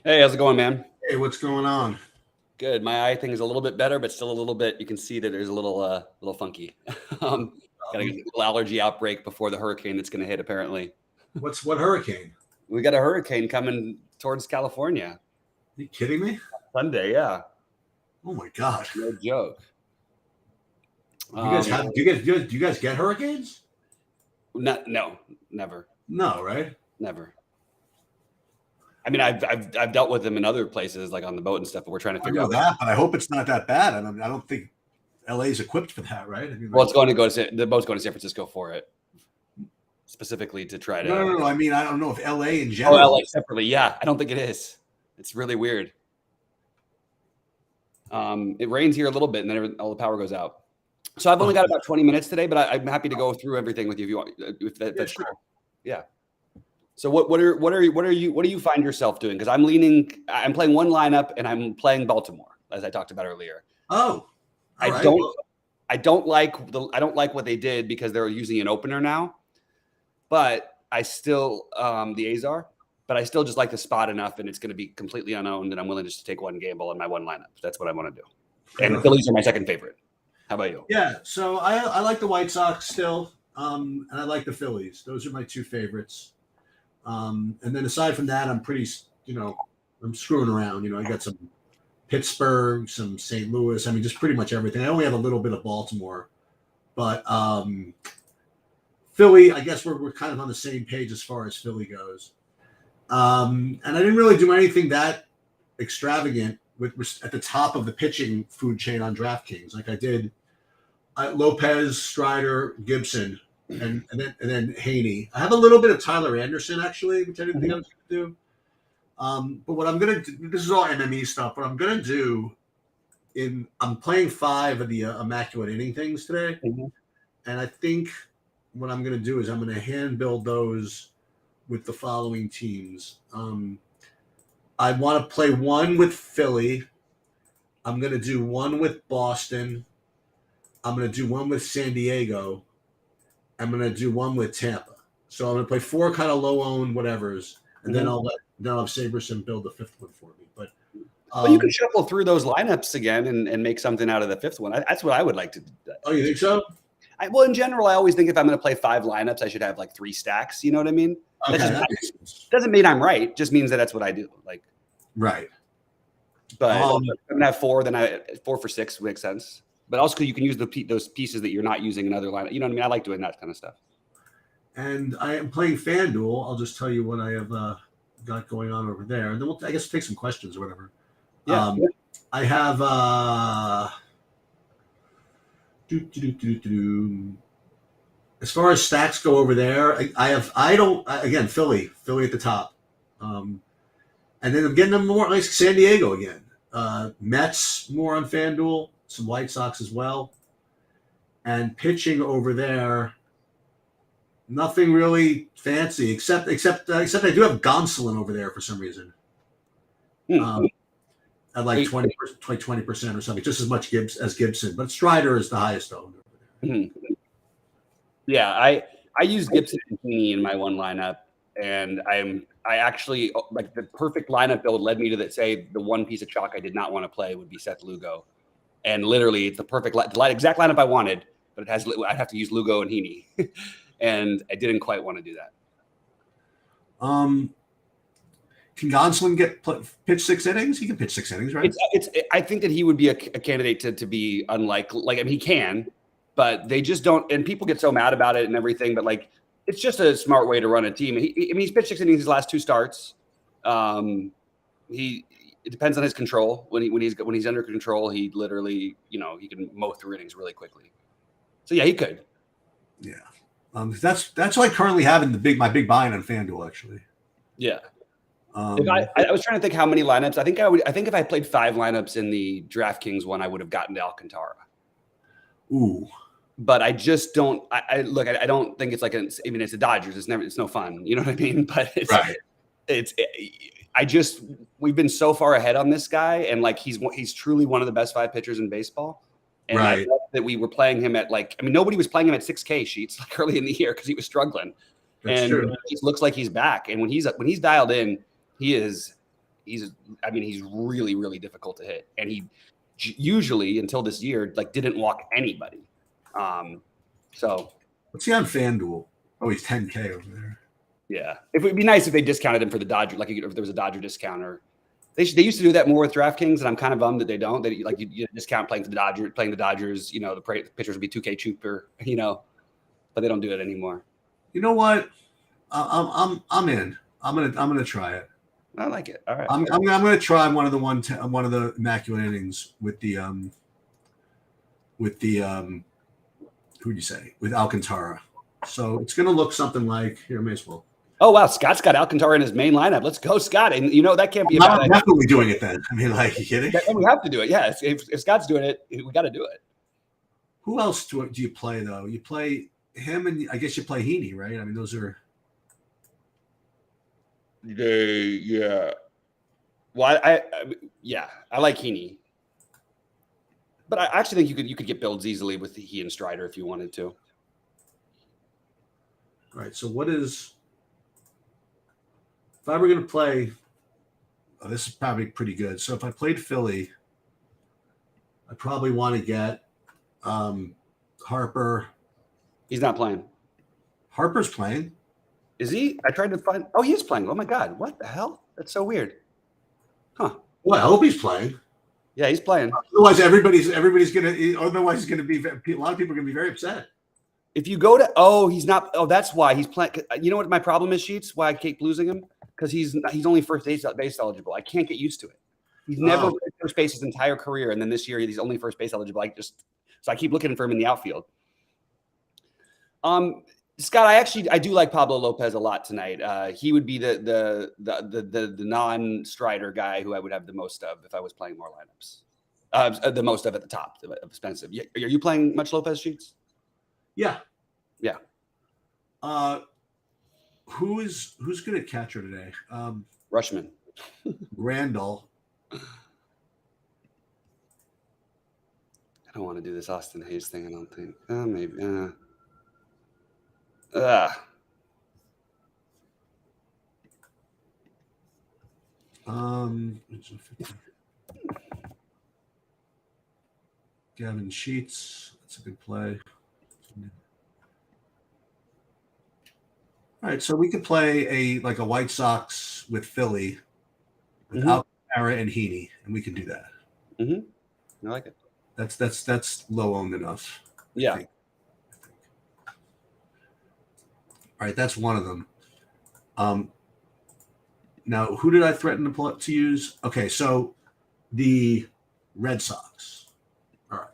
Hey, how's it going, man? Hey, what's going on? Good. My eye thing is a little bit better, but still a little bit. You can see that there's a little funky. Got to get a little allergy outbreak before the hurricane that's going to hit. Apparently, What hurricane? we got a hurricane coming towards California Are you kidding me? Sunday. Yeah, Oh my God. no joke. Do you guys get hurricanes? No, never, No, right? never. I mean, I've dealt with them in other places, like on the boat and stuff. But we're trying to I figure know out. that, but I hope it's not that bad. I don't think LA is equipped for that, right? I mean, Well, it's going to the boat's going to San Francisco for it, specifically to try to. no. I mean, I don't know if LA in Oh, general. LA separately. Yeah, I don't think it is. It's really weird. It rains here a little bit, and then all the power goes out. So I've only got about 20 minutes today, but I'm happy to go through everything with you if you want. That's sure. cool. Yeah. So what do you find yourself doing? Because I'm playing one lineup, and I'm playing Baltimore, as I talked about earlier. Oh, all right. I don't like what they did because they're using an opener now, but I still the Azar. But I still just like the spot enough, and it's going to be completely unowned, and I'm willing just to take one gamble on my one lineup. That's what I want to do. And the Phillies are my second favorite. How about you? Yeah, so I like the White Sox still, and I like the Phillies. Those are my two favorites. And then aside from that, I'm pretty, I'm screwing around. I got some Pittsburgh, some St. Louis. I mean, just pretty much everything. I only have a little bit of Baltimore, but Philly, I guess we're kind of on the same page as far as Philly goes. And I didn't really do anything that extravagant at the top of the pitching food chain on DraftKings, like I did Lopez, Strider, Gibson, and then Haney. I have a little bit of Tyler Anderson actually, which I didn't think I was going to do. But what I'm going to do, this is all MME stuff. What I'm going to do I'm playing 5 of the Immaculate Inning things today, and I think what I'm going to do is I'm going to hand build those with the following teams. I want to play one with Philly. I'm going to do one with Boston. I'm going to do one with San Diego. I'm going to do one with Tampa. So I'm going to play 4 kind of low-owned whatevers, and then I'll have Saberson build the 5th one for me. But you can shuffle through those lineups again and make something out of the 5th one. That's what I would like to do. Oh, you think so? Well, in general, I always think if I'm going to play 5 lineups, I should have like 3 stacks. You know what I mean? Okay, that doesn't mean I'm right. Just means that's what I do. Like, right. But if I'm gonna have 4, then 4 for 6 makes sense. But also, you can use those pieces that you're not using in other lineups. You know what I mean? I like doing that kind of stuff. And I am playing FanDuel. I'll just tell you what I have got going on over there, and then I guess we'll take some questions or whatever. Yeah. I have as far as stacks go over there, again Philly at the top, and then I'm getting them more like San Diego again, Mets more on FanDuel, some White Sox as well, and pitching over there, nothing really fancy except I do have Gonsolin over there for some reason, at like 20% or something, just as much as Gibson, but Strider is the highest owned over there. Yeah, I use Gibson and Heaney in my one lineup, and I actually like the perfect lineup build led me to the one piece of chalk I did not want to play would be Seth Lugo, and literally it's the perfect exact lineup I wanted, but I'd have to use Lugo and Heaney, and I didn't quite want to do that. Can Gonsolin pitch 6 innings? He can pitch 6 innings, right? I think that he would be a candidate to be unlike. I mean, he can, but they just don't. And people get so mad about it and everything. But like, it's just a smart way to run a team. He's pitched 6 innings his last 2 starts. It depends on his control. When he's under control, he literally, he can mow through innings really quickly. So yeah, he could. Yeah, that's what I currently have in my big buy-in on FanDuel actually. Yeah. I was trying to think how many lineups. I think if I played 5 lineups in the DraftKings one, I would have gotten to Alcantara. Ooh. But I just don't. I don't think it's like it's the Dodgers. It's no fun. You know what I mean? But we've been so far ahead on this guy, and like he's truly one of the best 5 pitchers in baseball. And I love that we were playing him at nobody was playing him at 6K sheets like early in the year because he was struggling. That's true. It looks like he's back, and when he's dialed in, he is I mean, he's really, really difficult to hit. And he usually, until this year, like didn't walk anybody. So what's he on FanDuel? Oh, he's 10K over there. Yeah. It would be nice if they discounted him for the Dodger, like if there was a Dodger discount, or they used to do that more with DraftKings, and I'm kind of bummed that they don't. They like you discount playing for the Dodgers, you know, the pitchers would be 2K cheaper, you know, but they don't do it anymore. You know what? I'm in. I'm gonna try it. I like it. All right. I'm gonna try one of the immaculate innings with the who'd you say, with Alcantara. So it's gonna look something like here. May as well. Oh wow, Scott's got Alcantara in his main lineup. Let's go, Scott! And you know that can't be a bad idea. Definitely doing it then. I mean, like, you kidding? We have to do it. Yeah, if Scott's doing it, we got to do it. Who else do you play though? You play him, and I guess you play Heaney, right? I mean, those are. Yeah. Well, I like Heaney, but I actually think you could get builds easily with he and Strider if you wanted to. All right. So what is? If I were going to play, this is probably pretty good. So if I played Philly, I probably want to get Harper. He's not playing. Harper's playing. Is he? I tried to find. Oh, he is playing. Oh my God! What the hell? That's so weird. Huh? Well, I hope he's playing. Yeah, he's playing. Otherwise, everybody's gonna. Otherwise, it's gonna be a lot of people are gonna be very upset. If you go to he's not. Oh, that's why he's playing. You know what my problem is, Sheets? Why I keep losing him? Because he's only first base eligible. I can't get used to it. He's never played first base his entire career, and then this year he's only first base eligible. So I keep looking for him in the outfield. Scott, I do like Pablo Lopez a lot tonight. He would be the non-Strider guy who I would have the most of if I was playing more lineups. The most of at the top of expensive. Are you playing much Lopez, Sheets? Yeah. Yeah. Who's good at catcher today? Rushman. Randall. I don't want to do this Austin Hayes thing. I don't think. Maybe. Gavin Sheets. That's a good play. All right, so we could play a White Sox with Philly without Ara and Heaney, and we can do that. Mm-hmm. I like it. That's low owned enough. Yeah. I think. All right, that's one of them. Now, who did I threaten to use? Okay, so the Red Sox. All right.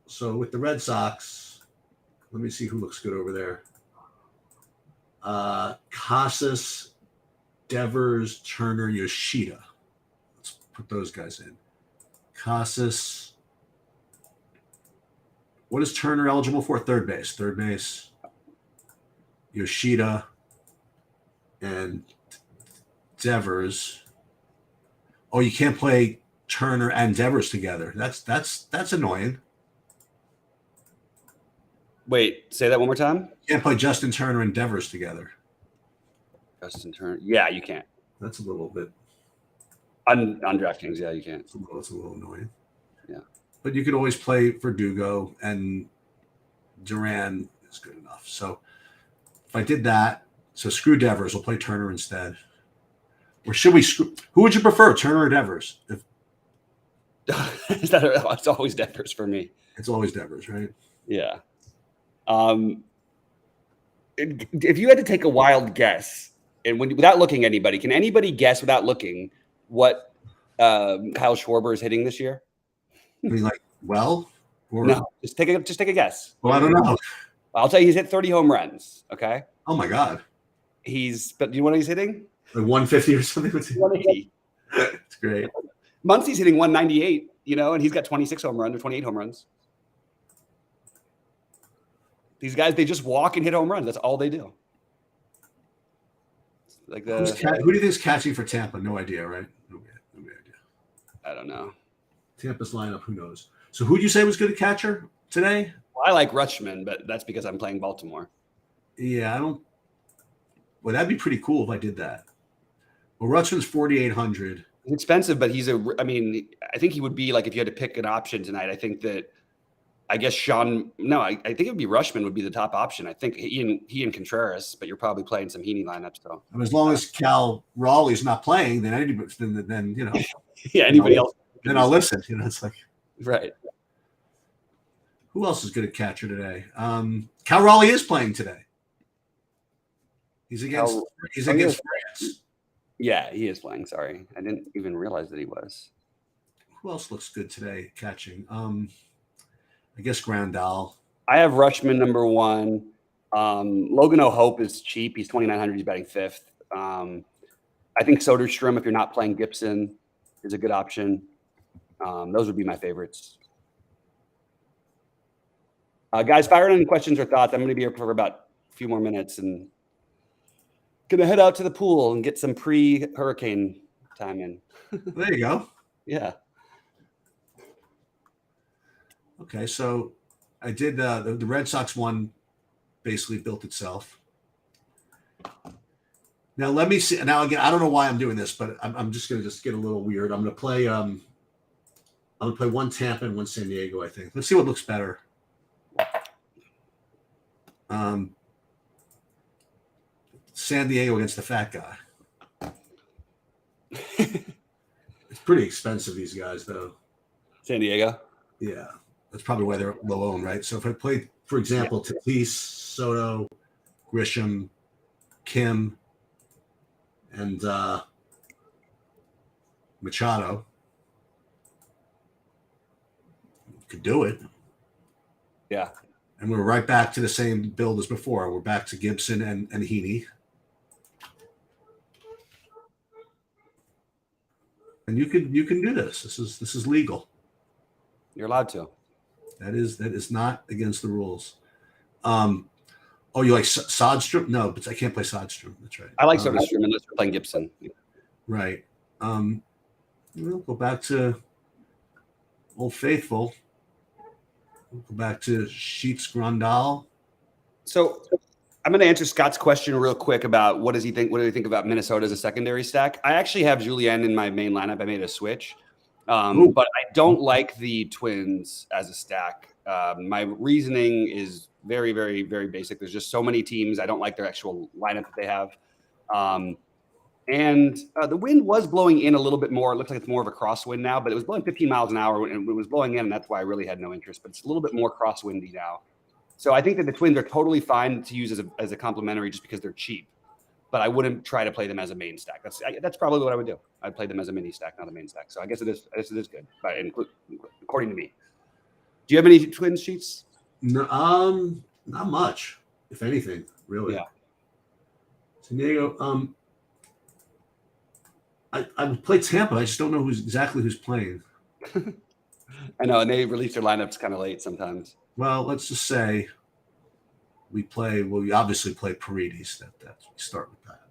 So with the Red Sox, let me see who looks good over there. Casas, Devers, Turner, Yoshida. Let's put those guys in. Casas. What is Turner eligible for? Third base. Third base. Yoshida and Devers. Oh, you can't play Turner and Devers together. That's annoying. Wait, say that one more time. You can't play Justin Turner and Devers together. Justin Turner. Yeah, you can't. That's a little bit on DraftKings. Yeah, you can't. It's a little annoying. Yeah, but you could always play Verdugo, and Duran is good enough. So if I did that, so screw Devers, we'll play Turner instead. Or should we screw? Who would you prefer, Turner or Devers? It's always Devers for me. It's always Devers, right? Yeah. If you had to take a wild guess, and without looking at anybody, can anybody guess without looking what Kyle Schwarber is hitting this year? I mean, or no, just take a guess. Well, I don't know. I'll tell you, he's hit 30 home runs. Okay. Oh my God. But do you know what he's hitting? Like 150 or something. 180. That's great. Muncy's hitting 198. And he's got 26 home runs or 28 home runs. These guys, they just walk and hit home runs. That's all they do. Who do you think is catching for Tampa? No idea, right? No idea. I don't know. Tampa's lineup, who knows? So who'd you say was good at catcher today? Well, I like Rutschman, but that's because I'm playing Baltimore. Yeah, I don't. Well, that'd be pretty cool if I did that. Well, Rutschman's 4,800. He's expensive, but I mean, I think he would be like if you had to pick an option tonight. I think that I think it would be Rushman would be the top option. I think he and Contreras, but you're probably playing some Heaney lineups though. I mean, as long as Cal Raleigh's not playing, then then yeah, anybody else. Then I'll listen. It's like right. Who else is good at catcher today? Cal Raleigh is playing today. He's against France. Yeah, he is playing. Sorry, I didn't even realize that he was. Who else looks good today catching? I guess Grandal. I have Rushman number 1. Logan O'Hope is cheap. He's 2,900. He's batting 5th. I think Soderstrom, if you're not playing Gibson, is a good option. Those would be my favorites. Guys, fire any questions or thoughts. I'm going to be here for about a few more minutes and going to head out to the pool and get some pre-hurricane time in. There you go. Yeah. Okay, so I did the Red Sox one basically built itself. Now let me see. Now again, I don't know why I'm doing this, but I'm just going to get a little weird. I'm going to play. I'm going to play one Tampa and one San Diego. I think. Let's see what looks better. San Diego against the fat guy. It's pretty expensive. These guys, though. San Diego. Yeah. That's probably why they're low owned, right? So if I played, for example, Tatis, Soto, Grisham, Kim, and Machado, could do it. Yeah. And we're right back to the same build as before. We're back to Gibson and Heaney. And you can do this. This is legal. You're allowed to. That is not against the rules. Oh, you like Sodstrom? No, but I can't play Sodstrom. That's right. I like Soderstrom unless we're playing Gibson. Right. We'll go back to Old Faithful. We'll go back to Sheets Grandal. So I'm going to answer Scott's question real quick about what does he think? What do you think about Minnesota as a secondary stack? I actually have Julien in my main lineup. I made a switch. But I don't like the Twins as a stack. My reasoning is very, very, very basic. There's just so many teams. I don't like their actual lineup that they have. And the wind was blowing in a little bit more. It looks like it's more of a crosswind now, but it was blowing 15 miles an hour and it was blowing in, and that's why I really had no interest. But it's a little bit more crosswindy now. So I think that the Twins are totally fine to use as a complementary just because they're cheap. But I wouldn't try to play them as a main stack. That's probably what I would do. I'd play them as a mini stack, not a main stack. So I guess it is good, according to me. Do you have any Twins sheets? No, not much, if anything, really. Yeah. San Diego. I would play Tampa. I just don't know who's playing. I know, and they release their lineups kind of late sometimes. Well, let's just say we obviously play Paredes. That's we start with that.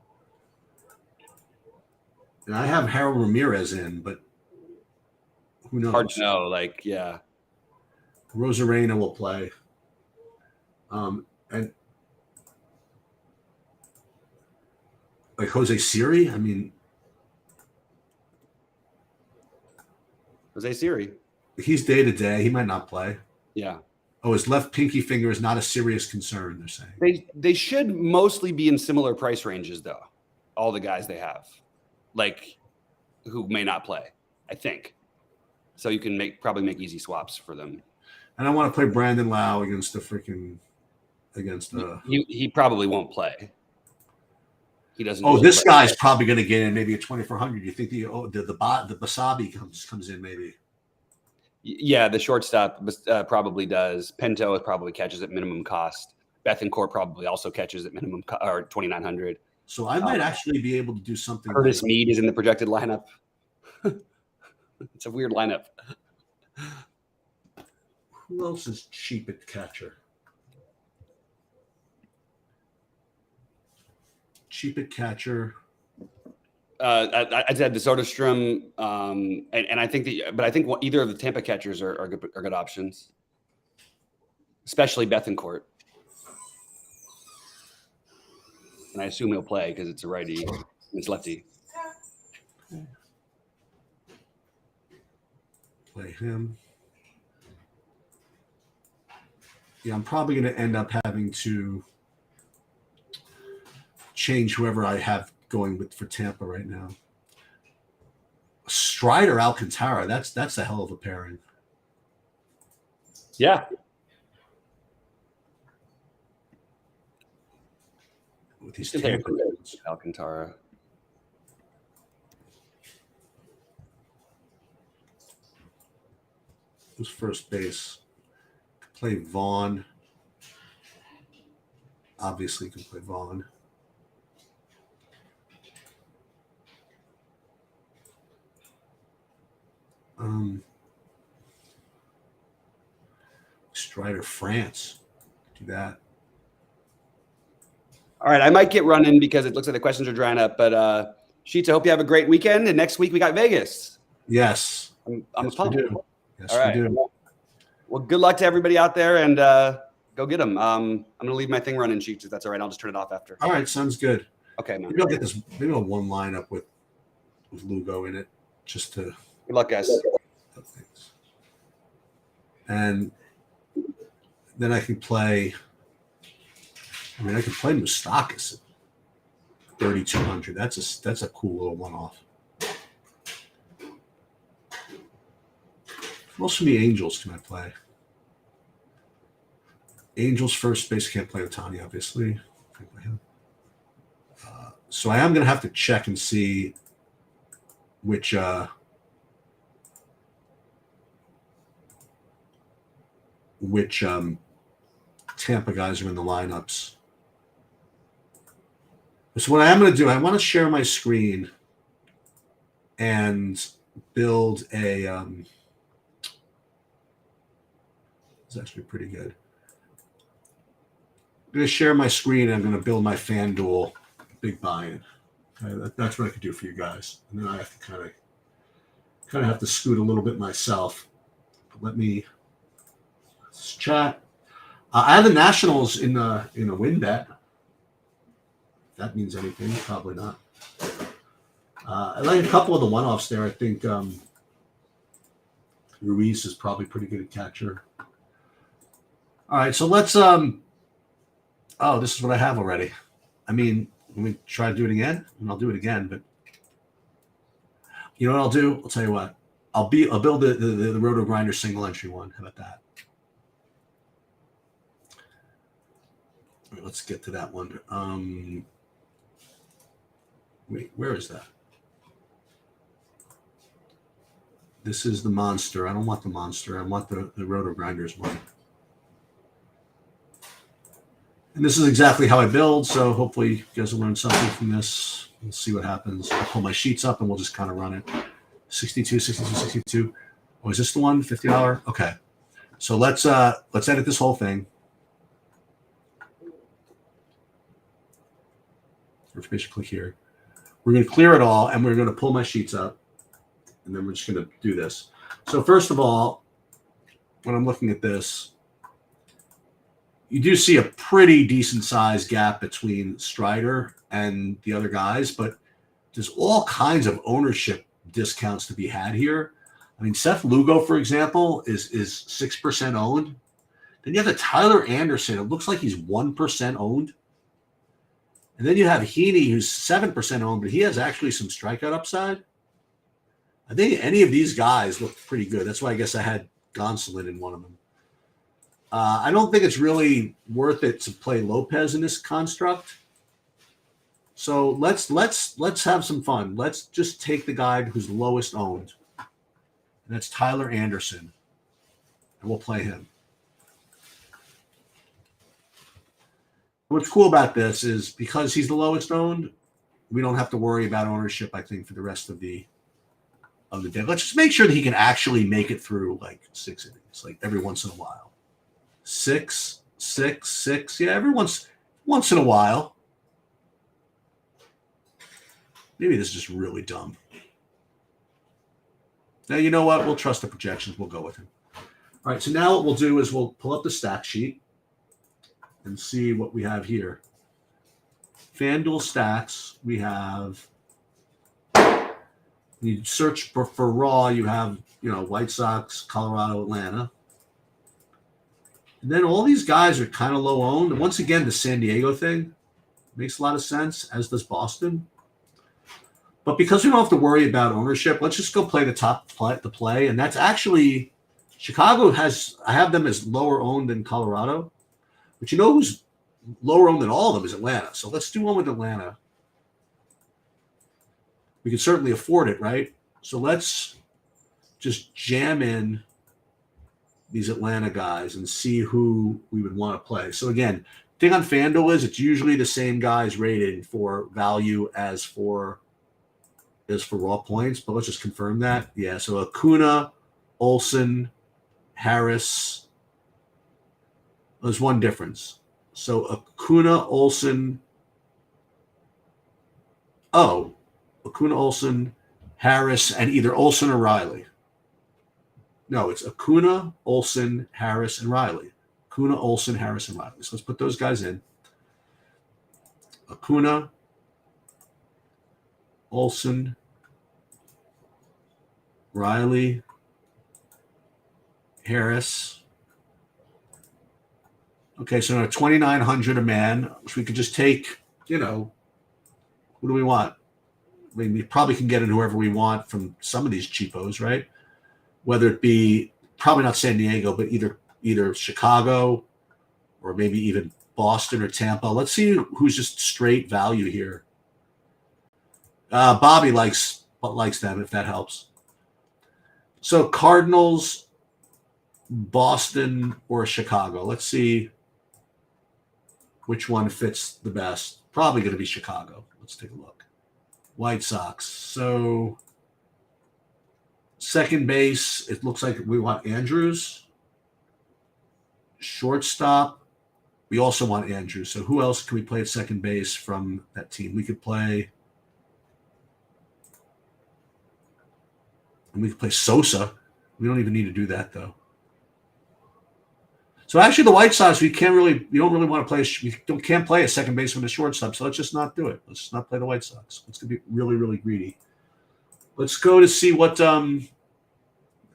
And I have Harold Ramirez in, but who knows? Hard to know. Yeah. Rosarena will play. And like Jose Siri, I mean, Jose Siri. He's day to day. He might not play. Yeah. Oh, his left pinky finger is not a serious concern, they're saying. They should mostly be in similar price ranges, though. All the guys they have, who may not play, I think. So you can probably make easy swaps for them. And I want to play Brandon Lau against He probably won't play. He doesn't. Oh, this guy's probably going to get in maybe a 2,400. You think the Basabi comes in maybe? Yeah, the shortstop probably does. Pinto probably catches at minimum cost. Bethancourt probably also catches at minimum or 2,900. So I might actually be able to do something. Curtis Mead is in the projected lineup. It's a weird lineup. Who else is cheap at catcher? Cheap at catcher. I said the Soderstrom, and I think but I think either of the Tampa catchers are good options, especially Bethancourt. And I assume he'll play because it's a righty, and it's lefty. Play him. Yeah, I'm probably going to end up having to change whoever I have going with for Tampa right now. Strider Alcantara. That's a hell of a pairing. Yeah. With these Tampa Tampa Alcantara. Who's first base? Play Vaughn. Obviously, can play Vaughn. Strider France. Do that. All right, I might get running because it looks like the questions are drying up. But Sheets, I hope you have a great weekend. And next week we got Vegas. Yes. I'm yes, pumped. we do. Yes, all right. we do. Well, good luck to everybody out there, and go get them. I'm going to leave my thing running, Sheets, if that's all right. I'll just turn it off after. All right, sounds good. Okay, man. Maybe I'll get this. Maybe I'll one lineup with Lugo in it, just to. Good luck, guys. And then I can play. I mean, I can play Moustakas at 3,200. That's a cool little one-off. Most of the Angels can I play? Angels first base, can't play Otani, obviously. Can't play him. So I am going to have to check and see which Tampa guys are in the lineups. So what I am going to do, I want to share my screen and build a. It's actually pretty good. I'm going to share my screen. And I'm going to build my FanDuel big buy-in. Okay, that's what I could do for you guys, and then I have to kind of have to scoot a little bit myself. But let me chat. I have the Nationals in a win bet. If that means anything, probably not. I like a couple of the one-offs there. I think Ruiz is probably pretty good at catcher. All right, so let's. Oh, this is what I have already. I mean, let me try to do it again, and I'll do it again. But you know what I'll do? I'll tell you what. I'll build the Roto Grinder single entry one. How about that? All right, let's get to that one. Wait, where is that? This is the monster. I don't want the monster. I want the Roto Grinders one. And this is exactly how I build, so hopefully you guys will learn something from this. We'll see what happens. I'll pull my sheets up and we'll just kind of run it. 62, 62, 62. Oh, is this the one? $50? Okay. So let's edit this whole thing. Information, click here. We're going to clear it all, and we're going to pull my sheets up, and then we're just going to do this. So first of all, when I'm looking at this, you do see a pretty decent sized gap between Strider and the other guys, but there's all kinds of ownership discounts to be had here. I mean, Seth Lugo, for example, is 6% owned. Then you have the Tyler Anderson. It looks like he's 1% owned. And then you have Heaney, who's 7% owned, but he has actually some strikeout upside. I think any of these guys look pretty good. That's why I guess I had Gonsolin in one of them. I don't think it's really worth it to play Lopez in this construct. So let's have some fun. Let's just take the guy who's lowest owned, and that's Tyler Anderson, and we'll play him. What's cool about this is because he's the lowest owned, we don't have to worry about ownership, I think, for the rest of the day. Let's just make sure that he can actually make it through like 6 innings, like every once in a while. 6, 6, 6. Yeah, every once in a while. Maybe this is just really dumb. Now, you know what? We'll trust the projections. We'll go with him. All right, so now what we'll do is we'll pull up the stack sheet and see what we have here. FanDuel stacks, we have You search for raw, you have, White Sox, Colorado, Atlanta. And then all these guys are kind of low owned. And once again, the San Diego thing makes a lot of sense, as does Boston. But because we don't have to worry about ownership, let's just go play the play. And that's actually Chicago I have them as lower owned than Colorado. But you know who's lower owned than all of them is Atlanta. So let's do one with Atlanta. We can certainly afford it, right? So let's just jam in these Atlanta guys and see who we would want to play. So again, thing on FanDuel is it's usually the same guys rated for value as for raw points, but let's just confirm that. Yeah, so Acuna, Olsen, Harris. There's one difference. So Acuna, Olsen, Harris, and either Olsen or Riley. No, it's Acuna, Olsen, Harris, and Riley. Acuna, Olsen, Harris, and Riley. So let's put those guys in. Acuna, Olsen, Riley, Harris. Okay, so now $2,900 a man, which we could just take, who do we want? I mean, we probably can get in whoever we want from some of these cheapos, right? Whether it be probably not San Diego, but either Chicago or maybe even Boston or Tampa. Let's see who's just straight value here. Bobby likes them, if that helps. So Cardinals, Boston, or Chicago. Let's see which one fits the best. Probably going to be Chicago. Let's take a look. White Sox. So second base, it looks like we want Andrews. Shortstop, we also want Andrews. So who else can we play at second base from that team? We could play Sosa. We don't even need to do that, though. So actually, the White Sox, we don't really want to play. Can't play a second baseman and a shortstop. So let's just not do it. Let's just not play the White Sox. It's gonna be really, really greedy. Let's go to see what I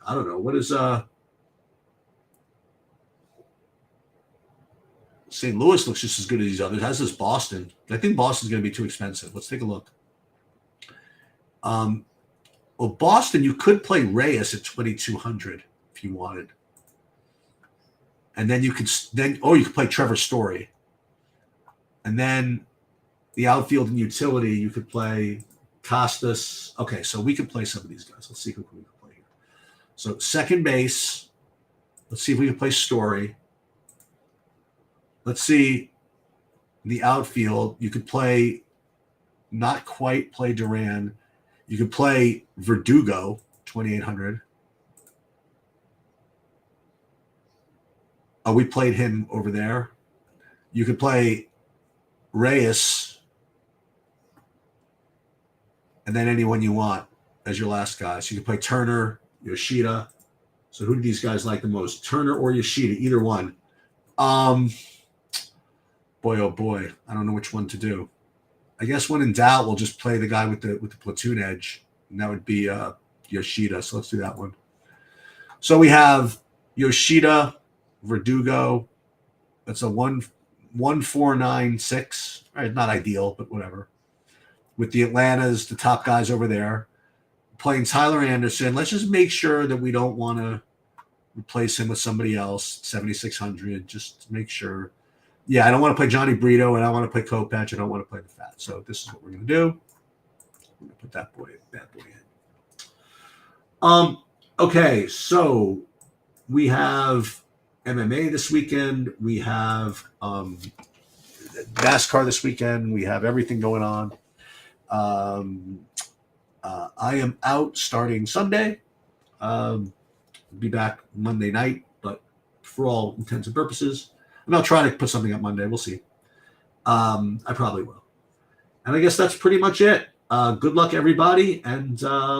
don't know. What is St. Louis looks just as good as these others. As does Boston. I think Boston's going to be too expensive. Let's take a look. Well, Boston, you could play Reyes at 2,200 if you wanted. And then you could play Trevor Story. And then the outfield and utility, you could play Costas. Okay, so we can play some of these guys. Let's see who we can play here. So second base, let's see if we can play Story. Let's see the outfield. You could not quite play Duran. You could play Verdugo, 2,800. We played him over there. You could play Reyes, and then anyone you want as your last guy. So you could play Turner, Yoshida. So who do these guys like the most? Turner or Yoshida, either one. Boy, oh boy, I don't know which one to do. I guess when in doubt, we'll just play the guy with the platoon edge, and that would be Yoshida. So let's do that one. So we have Yoshida, Verdugo. That's a 1.496. Right, not ideal, but whatever. With the Atlantas, the top guys over there, playing Tyler Anderson. Let's just make sure that we don't want to replace him with somebody else. 7,600. Just to make sure. Yeah, I don't want to play Johnny Brito, and I want to play Kopech. I don't want to play the Fat. So this is what we're going to do. We're going to put that boy in. Okay, so we have MMA this weekend. We have NASCAR this weekend. We have everything going on. I am out starting Sunday. Be back Monday night, but for all intents and purposes, and I'll try to put something up Monday. We'll see. I probably will. And I guess that's pretty much it. Good luck, everybody, and